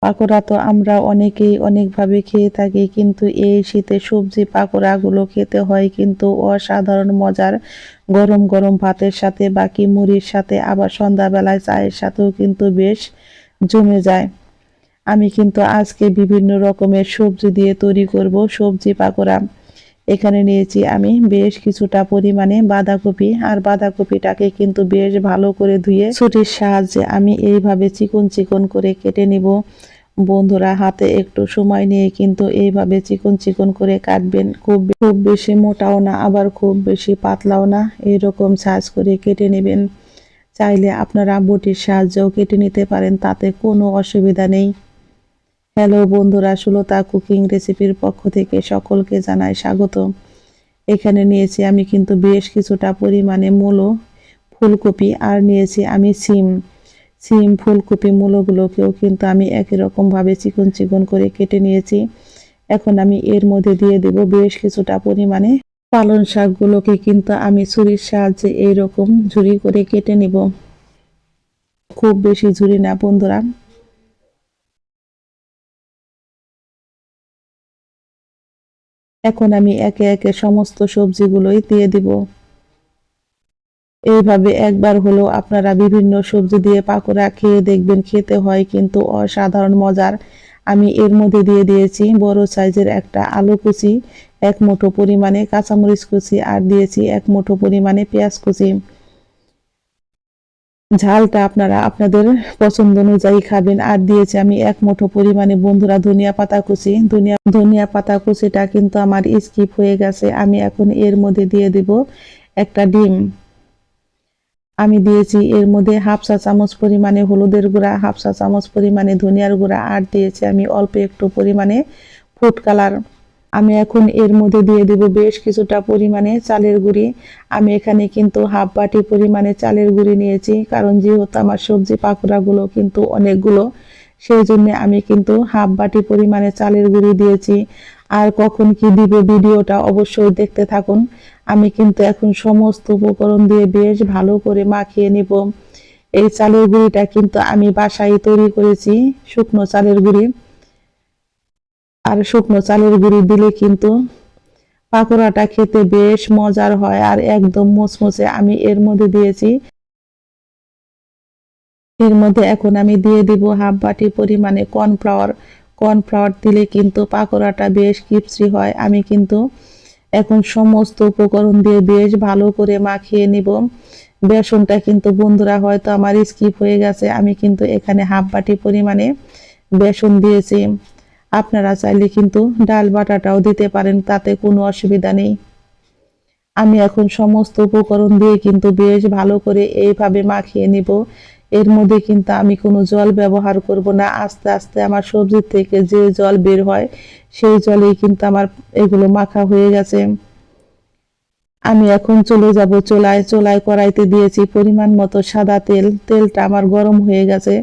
পাকোড়া তো আমরা অনেকেই অনেকভাবে খেয়ে থাকি, কিন্তু এই শীতে সবজি পাকোড়াগুলো খেতে হয় কিন্তু অসাধারণ মজার। গরম গরম ভাতের সাথে, বাকি মুড়ির সাথে, আবার সন্ধ্যাবেলায় চায়ের সাথেও কিন্তু বেশ জমে যায়। আমি কিন্তু আজকে বিভিন্ন রকমের সবজি দিয়ে তৈরি করব সবজি পাকোড়া। এখানে নিয়েছি আমি বেশ কিছুটা পরিমাণে বাঁধাকপি, আর বাঁধাকপিটাকে কিন্তু বেশ ভালো করে ধুয়ে ছুরির সাহায্যে আমি এইভাবে চিকন চিকন করে কেটে নিব। বন্ধুরা, হাতে একটু সময় নিয়ে কিন্তু এইভাবে চিকন চিকন করে কাটবেন। খুব খুব বেশি মোটাও না, আবার খুব বেশি পাতলাও না, এইরকম সাইজ করে কেটে নেবেন। চাইলে আপনারা বটির সাহায্যেও কেটে নিতে পারেন, তাতে কোনো অসুবিধা নেই। হ্যালো বন্ধুরা, সুলতা কুকিং রেসিপির পক্ষ থেকে সকলকে জানাই স্বাগত। এখানে নিয়েছি আমি কিন্তু বেশ কিছুটা পরিমাণে মূলো, ফুলকপি, আর নিয়েছি আমি সিম ফুলকপি মূলোগুলোকেও কিন্তু আমি একই রকম ভাবে চিকন চিকন করে কেটে নিয়েছি। এখন আমি এর মধ্যে দিয়ে দেব বেশ কিছুটা পরিমাণে পালং শাকগুলোকে কিন্তু আমি ছুরির সাহায্যে এইরকম ঝুরি করে কেটে নিব। খুব বেশি ঝুরি না বন্ধুরা। এখন আমি একে একে সমস্ত সবজিগুলোই দিয়ে দিব। এইভাবে একবার হলেও আপনারা বিভিন্ন সবজি দিয়ে পাকোড়া খেয়ে দেখবেন, খেতে হয় কিন্তু অসাধারণ মজার। আমি এর মধ্যে দিয়ে দিয়েছি বড় সাইজের একটা আলু কুচি, এক মুঠো পরিমাণে কাঁচামরিচ কুচি, আর দিয়েছি এক মুঠো পরিমাণে পেঁয়াজ কুচি। ঝালটা আপনারা আপনাদের পছন্দ অনুযায়ী খাবেন। আর দিয়েছি আমি এক মুঠো পরিমাণে বন্ধুরা ধনিয়া পাতা কুচি। ধনিয়া পাতা কুচিটা কিন্তু আমার স্কিপ হয়ে গেছে। আমি এখন এর মধ্যে দিয়ে দিব একটা ডিম। আমি দিয়েছি এর মধ্যে হাফ চা চামচ পরিমাণে হলুদের গুঁড়া, হাফ চা চামচ পরিমাণে ধনিয়ার গুঁড়া, আর দিয়েছি আমি অল্প একটু পরিমাণে ফুড কালার। আমি এখন এর মধ্যে দিয়ে দেব বেশ কিছুটা পরিমাণে চালের গুঁড়ি। আমি এখানে কিন্তু হাফ বাটি পরিমাণে চালের গুঁড়ি নিয়েছি, কারণ যেহেতু আমার সবজি পাকোড়াগুলো কিন্তু অনেকগুলো, সেই জন্য আমি কিন্তু হাফ বাটি পরিমাণে চালের গুঁড়ি দিয়েছি। আর কখন কি দিব ভিডিওটা অবশ্যই দেখতে থাকুন। আমি কিন্তু এখন সমস্ত উপকরণ দিয়ে বেশ ভালো করে মাখিয়ে নিব। এই চালের গুঁড়িটা কিন্তু আমি বাসায় তৈরি করেছি, শুকনো চালের গুঁড়ি। আর শুকনো চালের গুঁড়ি দিলে কিন্তু পাকোড়াটা খেতে বেশ মজার হয় আর একদম মুচমুচে। আমি এর মধ্যে দিয়েছি, এর মধ্যে এখন আমি দিয়ে দিব হাফ বাটি পরিমাণে কর্নফ্লাওয়ার। কর্নফ্লাওয়ার দিলে কিন্তু পাকোড়াটা বেশ ক্রিস্পি হয়। আমি কিন্তু এখন সমস্ত উপকরণ দিয়ে বেশ ভালো করে মাখিয়ে নিব। বেসনটা কিন্তু বন্ধুরা হয়তো আমার স্কিপ হয়ে গেছে, আমি কিন্তু এখানে হাফ বাটি পরিমাণে বেসন দিয়েছি। আপনারা চাইলে কিন্তু ডাল বাটাটাও দিতে পারেন, তাতে কোনো অসুবিধা নেই। আমি এখন সমস্ত উপকরণ দিয়ে কিন্তু বেশ ভালো করে এইভাবে মাখিয়ে নিব। এর মধ্যে কিন্তু আমি কোনো জল ব্যবহার করব না। আস্তে আস্তে আমার সবজি থেকে যে জল বের হয়, সেই জলেই কিন্তু আমার এগুলো মাখা হয়ে গেছে। আমি এখন চলে যাব চুলায় কড়াইতে দিয়েছি পরিমাণ মতো সাদা তেল। তেলটা আমার গরম হয়ে গেছে।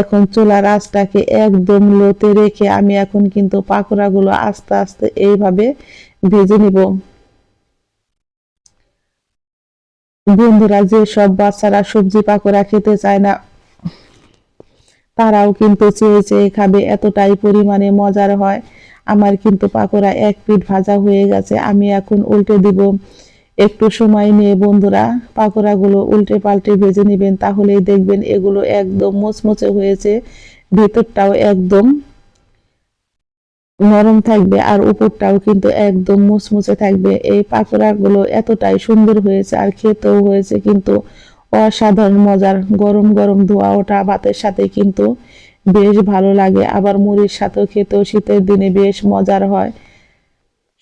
এখন চুলার আঁচটাকে একদম লোতে রেখে আমি এখন কিন্তু পাকোড়াগুলো আস্তে আস্তে এইভাবে ভেজে নিব। বন্ধুরা, যে সব বাচ্চারা সবজি পাকোড়া খেতে চায় না, তারাও কিন্তু চেয়ে চেয়ে খাবে, এতটাই পরিমাণে মজার হয়। আমার কিন্তু পাকোড়া এক পিঠ ভাজা হয়ে গেছে। আমি এখন উল্টে দিব। একটু সময় নিয়ে বন্ধুরা পাকোড়াগুলো উল্টে পাল্টে ভেজে নেবেন, তাহলেই দেখবেন এগুলো একদম মুচমুচে হয়েছে, ভেতরটাও একদম নরম থাকবে আর উপরটাও কিন্তু একদম মুচমুচে থাকবে। এই পাকোড়াগুলো এতটাই সুন্দর হয়েছে আর খেতেও হয়েছে কিন্তু অসাধারণ মজার। গরম গরম ধোয়া ওঠা ভাতের সাথে কিন্তু বেশ ভালো লাগে, আবার মুড়ির সাথেও খেতেও শীতের দিনে বেশ মজার হয়।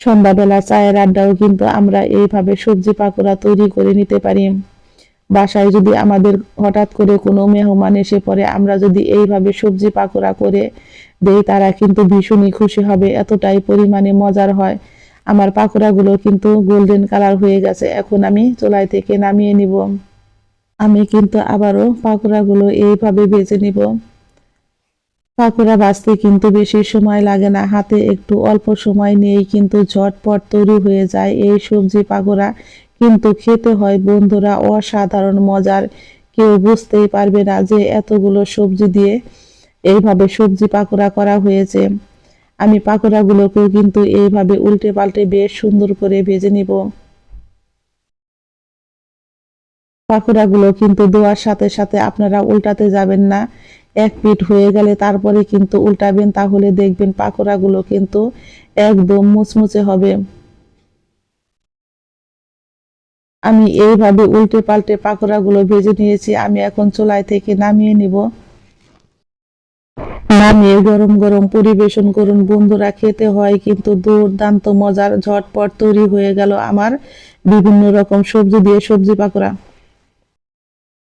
সন্ধ্যাবেলা চায়ের আড্ডাও কিন্তু আমরা এইভাবে সবজি পাকোড়া তৈরি করে নিতে পারি। বাসায় যদি আমাদের হঠাৎ করে কোনো মেহমান এসে পড়ে, আমরা যদি এইভাবে সবজি পাকোড়া করে দেই, তারা কিন্তু ভীষণই খুশি হবে, এতটাই পরিমাণে মজার হয়। আমার পাকোড়াগুলো কিন্তু গোল্ডেন কালার হয়ে গেছে। এখন আমি চুলাই থেকে নামিয়ে নিব। আমি কিন্তু আবারও পাকোড়াগুলো এইভাবে ভেজে নিব। পাকোড়া ভাজতে কিন্তু বেশি সময় লাগে না, হাতে একটু অল্প সময় নিয়েই কিন্তু ঝটপট তৈরি হয়ে যায় এই সবজি পাকোড়া। কিন্তু খেতে হয় বন্ধুরা অসাধারণ মজার। কেউ বুঝতেই পারবে না যে এতগুলো সবজি দিয়ে এইভাবে সবজি পাকোড়া করা হয়েছে। আমি পাকোড়াগুলোকেও কিন্তু এইভাবে উল্টে পাল্টে বেশ সুন্দর করে ভেজে নিব। পাকোড়াগুলো কিন্তু দেওয়ার সাথে সাথে আপনারা উল্টাতে যাবেন না। এক পিঠ হয়ে গেলে তারপরে কিন্তু উল্টাবেন, তাহলে দেখবেন পাকোড়াগুলো কিন্তু একদম মুচমুচে হবে। আমি এইভাবে উল্টে পাল্টে পাকোড়াগুলো ভেজে নিয়েছি। আমি এখন চুলায় থেকে নামিয়ে নিব। নামিয়ে গরম গরম পরিবেশন করুন বন্ধুরা, খেতে হয় কিন্তু দুর্দান্ত মজার। ঝটপট তৈরি হয়ে গেল আমার বিভিন্ন রকম সবজি দিয়ে সবজি পাকোড়া।